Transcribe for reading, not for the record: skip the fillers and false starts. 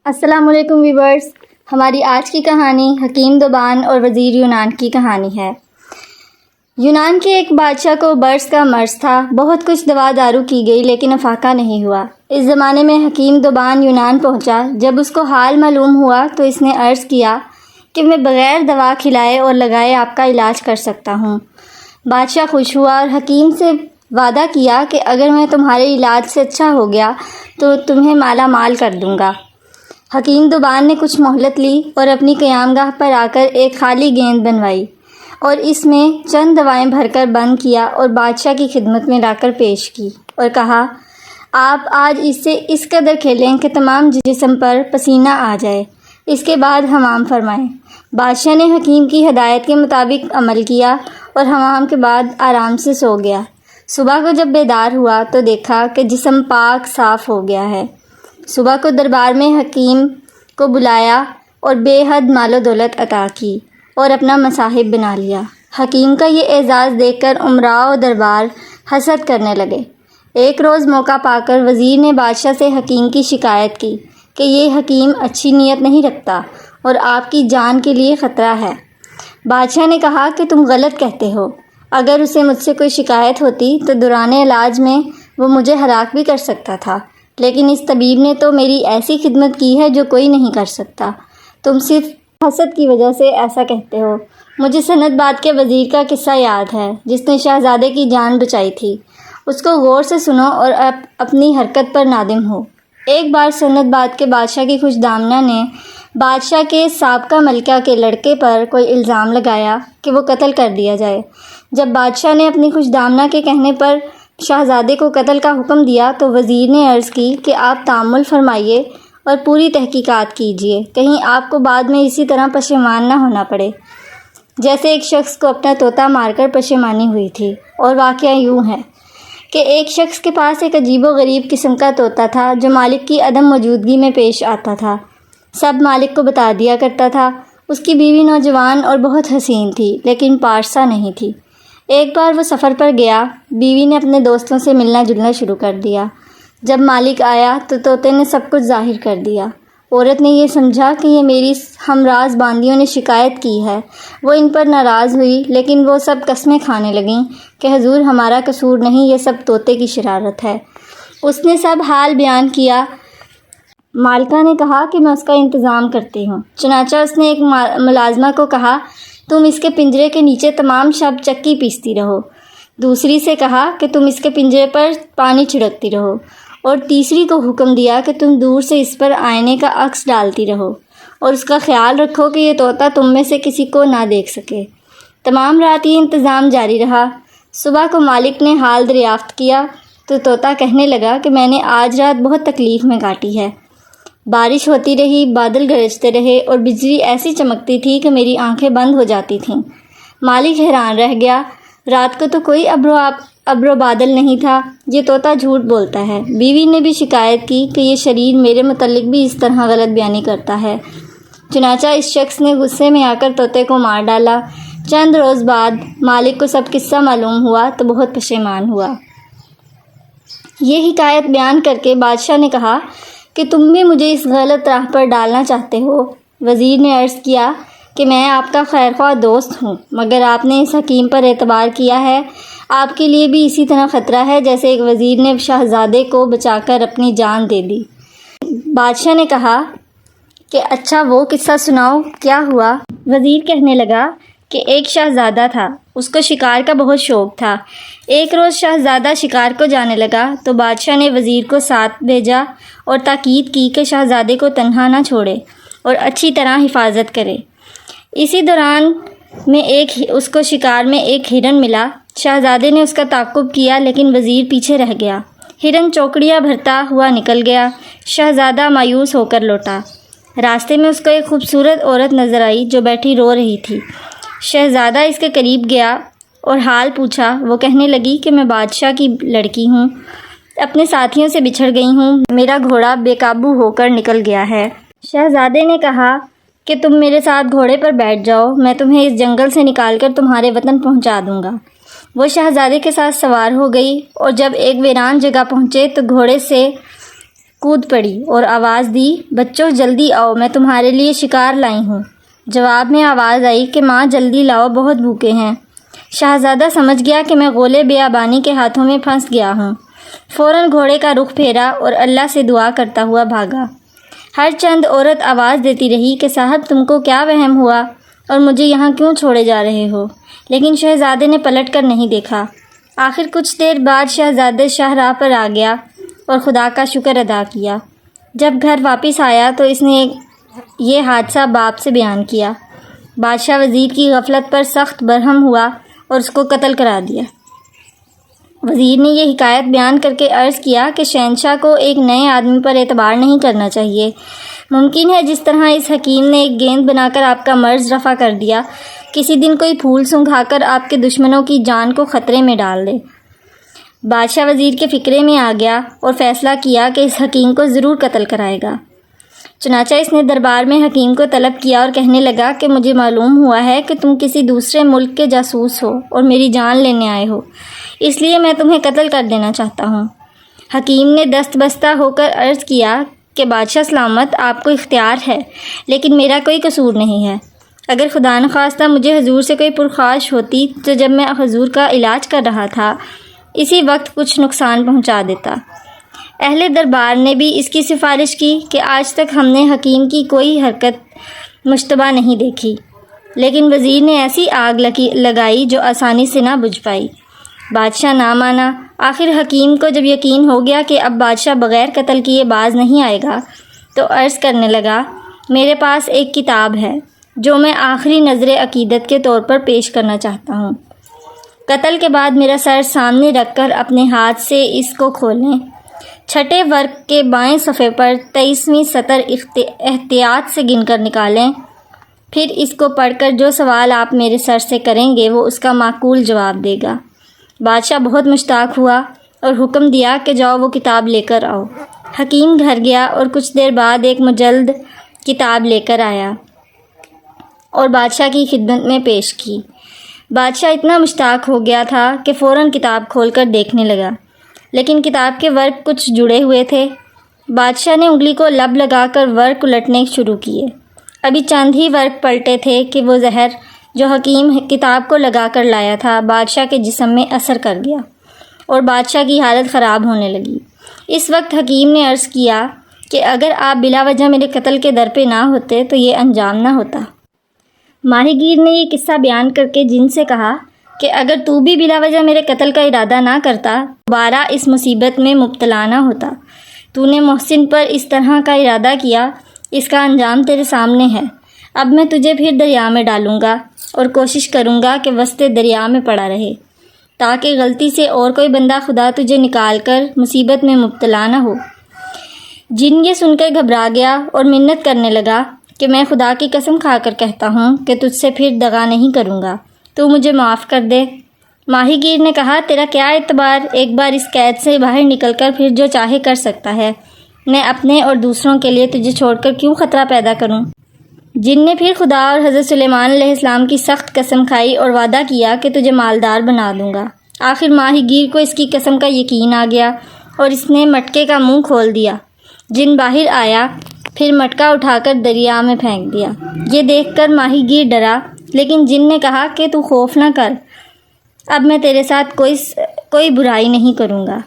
السلام علیکم ویورز، ہماری آج کی کہانی حکیم دوبان اور وزیر یونان کی کہانی ہے۔ یونان کے ایک بادشاہ کو برص کا مرض تھا۔ بہت کچھ دوا دارو کی گئی لیکن افاقہ نہیں ہوا۔ اس زمانے میں حکیم دوبان یونان پہنچا۔ جب اس کو حال معلوم ہوا تو اس نے عرض کیا کہ میں بغیر دوا کھلائے اور لگائے آپ کا علاج کر سکتا ہوں۔ بادشاہ خوش ہوا اور حکیم سے وعدہ کیا کہ اگر میں تمہارے علاج سے اچھا ہو گیا تو تمہیں مالا مال کر دوں گا۔ حکیم دوبان نے کچھ مہلت لی اور اپنی قیامگاہ پر آ کر ایک خالی گیند بنوائی اور اس میں چند دوائیں بھر کر بند کیا اور بادشاہ کی خدمت میں لا کر پیش کی اور کہا، آپ آج اس سے اس قدر کھیلیں کہ تمام جسم پر پسینہ آ جائے، اس کے بعد حمام فرمائیں۔ بادشاہ نے حکیم کی ہدایت کے مطابق عمل کیا اور حمام کے بعد آرام سے سو گیا۔ صبح کو جب بیدار ہوا تو دیکھا کہ جسم پاک صاف ہو گیا ہے۔ صبح کو دربار میں حکیم کو بلایا اور بے حد مال و دولت عطا کی اور اپنا مصاحب بنا لیا۔ حکیم کا یہ اعزاز دیکھ کر امراء و دربار حسد کرنے لگے۔ ایک روز موقع پا کر وزیر نے بادشاہ سے حکیم کی شکایت کی کہ یہ حکیم اچھی نیت نہیں رکھتا اور آپ کی جان کے لیے خطرہ ہے۔ بادشاہ نے کہا کہ تم غلط کہتے ہو۔ اگر اسے مجھ سے کوئی شکایت ہوتی تو دوران علاج میں وہ مجھے ہلاک بھی کر سکتا تھا، لیکن اس طبیب نے تو میری ایسی خدمت کی ہے جو کوئی نہیں کر سکتا۔ تم صرف حسد کی وجہ سے ایسا کہتے ہو۔ مجھے سند باد کے وزیر کا قصہ یاد ہے جس نے شہزادے کی جان بچائی تھی۔ اس کو غور سے سنو اور اپنی حرکت پر نادم ہو۔ ایک بار سند باد کے بادشاہ کی خوش دامنہ نے بادشاہ کے سابقہ ملکہ کے لڑکے پر کوئی الزام لگایا کہ وہ قتل کر دیا جائے۔ جب بادشاہ نے اپنی خوش دامنہ کے کہنے پر شہزادے کو قتل کا حکم دیا تو وزیر نے عرض کی کہ آپ تأمل فرمائیے اور پوری تحقیقات کیجیے، کہیں آپ کو بعد میں اسی طرح پشیمان نہ ہونا پڑے جیسے ایک شخص کو اپنا طوطا مار کر پشیمانی ہوئی تھی۔ اور واقعہ یوں ہے کہ ایک شخص کے پاس ایک عجیب و غریب قسم کا طوطا تھا جو مالک کی عدم موجودگی میں پیش آتا تھا۔ سب مالک کو بتا دیا کرتا تھا۔ اس کی بیوی نوجوان اور بہت حسین تھی لیکن پارسا نہیں تھی۔ ایک بار وہ سفر پر گیا۔ بیوی نے اپنے دوستوں سے ملنا جلنا شروع کر دیا۔ جب مالک آیا تو طوطے نے سب کچھ ظاہر کر دیا۔ عورت نے یہ سمجھا کہ یہ میری ہمراز باندیوں نے شکایت کی ہے۔ وہ ان پر ناراض ہوئی لیکن وہ سب قسمیں کھانے لگیں کہ حضور ہمارا قصور نہیں، یہ سب طوطے کی شرارت ہے۔ اس نے سب حال بیان کیا۔ مالکہ نے کہا کہ میں اس کا انتظام کرتی ہوں۔ چنانچہ اس نے ایک ملازمہ کو کہا، تم اس کے پنجرے کے نیچے تمام شب چکی پیستی رہو۔ دوسری سے کہا کہ تم اس کے پنجرے پر پانی چھڑکتی رہو، اور تیسری کو حکم دیا کہ تم دور سے اس پر آئینے کا عکس ڈالتی رہو اور اس کا خیال رکھو کہ یہ طوطا تم میں سے کسی کو نہ دیکھ سکے۔ تمام رات یہ انتظام جاری رہا۔ صبح کو مالک نے حال دریافت کیا تو طوطا کہنے لگا کہ میں نے آج رات بہت تکلیف میں کاٹی ہے۔ بارش ہوتی رہی، بادل گرجتے رہے اور بجلی ایسی چمکتی تھی کہ میری آنکھیں بند ہو جاتی تھیں۔ مالک حیران رہ گیا۔ رات کو تو کوئی ابر و بادل نہیں تھا، یہ طوطا جھوٹ بولتا ہے۔ بیوی نے بھی شکایت کی کہ یہ شریر میرے متعلق بھی اس طرح غلط بیانی کرتا ہے۔ چنانچہ اس شخص نے غصے میں آ کر طوطے کو مار ڈالا۔ چند روز بعد مالک کو سب قصہ معلوم ہوا تو بہت پشیمان ہوا۔ یہ حکایت بیان کر کے بادشاہ نے کہا کہ تم بھی مجھے اس غلط راہ پر ڈالنا چاہتے ہو۔ وزیر نے عرض کیا کہ میں آپ کا خیرخواہ دوست ہوں، مگر آپ نے اس حکیم پر اعتبار کیا ہے، آپ کے لیے بھی اسی طرح خطرہ ہے جیسے ایک وزیر نے شہزادے کو بچا کر اپنی جان دے دی۔ بادشاہ نے کہا کہ اچھا وہ قصہ سناؤ، کیا ہوا؟ وزیر کہنے لگا کہ ایک شہزادہ تھا، اس کو شکار کا بہت شوق تھا۔ ایک روز شہزادہ شکار کو جانے لگا تو بادشاہ نے وزیر کو ساتھ بھیجا اور تاکید کی کہ شہزادے کو تنہا نہ چھوڑے اور اچھی طرح حفاظت کرے۔ اسی دوران میں اس کو شکار میں ایک ہرن ملا۔ شہزادے نے اس کا تعاقب کیا لیکن وزیر پیچھے رہ گیا۔ ہرن چوکڑیاں بھرتا ہوا نکل گیا۔ شہزادہ مایوس ہو کر لوٹا۔ راستے میں اس کو ایک خوبصورت عورت نظر آئی جو بیٹھی رو رہی تھی۔ شہزادہ اس کے قریب گیا اور حال پوچھا۔ وہ کہنے لگی کہ میں بادشاہ کی لڑکی ہوں، اپنے ساتھیوں سے بچھڑ گئی ہوں، میرا گھوڑا بے قابو ہو کر نکل گیا ہے۔ شہزادے نے کہا کہ تم میرے ساتھ گھوڑے پر بیٹھ جاؤ، میں تمہیں اس جنگل سے نکال کر تمہارے وطن پہنچا دوں گا۔ وہ شہزادے کے ساتھ سوار ہو گئی اور جب ایک ویران جگہ پہنچے تو گھوڑے سے کود پڑی اور آواز دی، بچوں جلدی آؤ، میں تمہارے لیے شکار لائی ہوں۔ جواب میں آواز آئی کہ ماں جلدی لاؤ، بہت بھوکے ہیں۔ شہزادہ سمجھ گیا کہ میں غول بیابانی کے ہاتھوں میں پھنس گیا ہوں۔ فوراً گھوڑے کا رخ پھیرا اور اللہ سے دعا کرتا ہوا بھاگا۔ ہر چند عورت آواز دیتی رہی کہ صاحب تم کو کیا وہم ہوا اور مجھے یہاں کیوں چھوڑے جا رہے ہو، لیکن شہزادے نے پلٹ کر نہیں دیکھا۔ آخر کچھ دیر بعد شہزادہ شاہراہ پر آ گیا اور خدا کا شکر ادا کیا۔ جب گھر واپس آیا تو اس نے یہ حادثہ باپ سے بیان کیا۔ بادشاہ وزیر کی غفلت پر سخت برہم ہوا اور اس کو قتل کرا دیا۔ وزیر نے یہ حکایت بیان کر کے عرض کیا کہ شہنشاہ کو ایک نئے آدمی پر اعتبار نہیں کرنا چاہیے۔ ممکن ہے جس طرح اس حکیم نے ایک گیند بنا کر آپ کا مرض رفع کر دیا، کسی دن کوئی پھول سنگھا کر آپ کے دشمنوں کی جان کو خطرے میں ڈال دے۔ بادشاہ وزیر کے فکرے میں آ گیا اور فیصلہ کیا کہ اس حکیم کو ضرور قتل کرائے گا۔ چنانچہ اس نے دربار میں حکیم کو طلب کیا اور کہنے لگا کہ مجھے معلوم ہوا ہے کہ تم کسی دوسرے ملک کے جاسوس ہو اور میری جان لینے آئے ہو، اس لیے میں تمہیں قتل کر دینا چاہتا ہوں۔ حکیم نے دست بستہ ہو کر عرض کیا کہ بادشاہ سلامت، آپ کو اختیار ہے، لیکن میرا کوئی قصور نہیں ہے۔ اگر خدا نخواستہ مجھے حضور سے کوئی پرخواش ہوتی تو جب میں حضور کا علاج کر رہا تھا اسی وقت کچھ نقصان پہنچا دیتا۔ اہل دربار نے بھی اس کی سفارش کی کہ آج تک ہم نے حکیم کی کوئی حرکت مشتبہ نہیں دیکھی، لیکن وزیر نے ایسی آگ لگائی جو آسانی سے نہ بجھ پائی۔ بادشاہ نہ مانا۔ آخر حکیم کو جب یقین ہو گیا کہ اب بادشاہ بغیر قتل کیے باز نہیں آئے گا تو عرض کرنے لگا، میرے پاس ایک کتاب ہے جو میں آخری نظر عقیدت کے طور پر پیش کرنا چاہتا ہوں۔ قتل کے بعد میرا سر سامنے رکھ کر اپنے ہاتھ سے اس کو کھولیں۔ چھٹے ورق کے بائیں صفحے پر 23ویں سطر احتیاط سے گن کر نکالیں، پھر اس کو پڑھ کر جو سوال آپ میرے سر سے کریں گے وہ اس کا معقول جواب دے گا۔ بادشاہ بہت مشتاق ہوا اور حکم دیا کہ جاؤ وہ کتاب لے کر آؤ۔ حکیم گھر گیا اور کچھ دیر بعد ایک مجلد کتاب لے کر آیا اور بادشاہ کی خدمت میں پیش کی۔ بادشاہ اتنا مشتاق ہو گیا تھا کہ فوراً کتاب کھول کر دیکھنے لگا، لیکن کتاب کے ورق کچھ جڑے ہوئے تھے۔ بادشاہ نے انگلی کو لب لگا کر ورق الٹنے شروع کیے۔ ابھی چند ہی ورق پلٹے تھے کہ وہ زہر جو حکیم کتاب کو لگا کر لایا تھا بادشاہ کے جسم میں اثر کر گیا اور بادشاہ کی حالت خراب ہونے لگی۔ اس وقت حکیم نے عرض کیا کہ اگر آپ بلا وجہ میرے قتل کے در پہ نہ ہوتے تو یہ انجام نہ ہوتا۔ ماہی گیر نے یہ قصہ بیان کر کے جن سے کہا کہ اگر تو بھی بلا وجہ میرے قتل کا ارادہ نہ کرتا دوبارہ اس مصیبت میں مبتلا نہ ہوتا۔ تو نے محسن پر اس طرح کا ارادہ کیا، اس کا انجام تیرے سامنے ہے۔ اب میں تجھے پھر دریا میں ڈالوں گا اور کوشش کروں گا کہ وسط دریا میں پڑا رہے، تاکہ غلطی سے اور کوئی بندہ خدا تجھے نکال کر مصیبت میں مبتلا نہ ہو۔ جن یہ سن کر گھبرا گیا اور منت کرنے لگا کہ میں خدا کی قسم کھا کر کہتا ہوں کہ تجھ سے پھر دغا نہیں کروں گا، تو مجھے معاف کر دے۔ ماہی گیر نے کہا، تیرا کیا اعتبار، ایک بار اس قید سے باہر نکل کر پھر جو چاہے کر سکتا ہے، میں اپنے اور دوسروں کے لیے تجھے چھوڑ کر کیوں خطرہ پیدا کروں؟ جن نے پھر خدا اور حضرت سلیمان علیہ السلام کی سخت قسم کھائی اور وعدہ کیا کہ تجھے مالدار بنا دوں گا۔ آخر ماہی گیر کو اس کی قسم کا یقین آ گیا اور اس نے مٹکے کا منہ کھول دیا۔ جن باہر آیا، پھر مٹکا اٹھا کر دریا میں پھینک دیا۔ یہ دیکھ کر ماہی گیر ڈرا، لیکن جن نے کہا کہ تو خوف نہ کر، اب میں تیرے ساتھ کوئی برائی نہیں کروں گا۔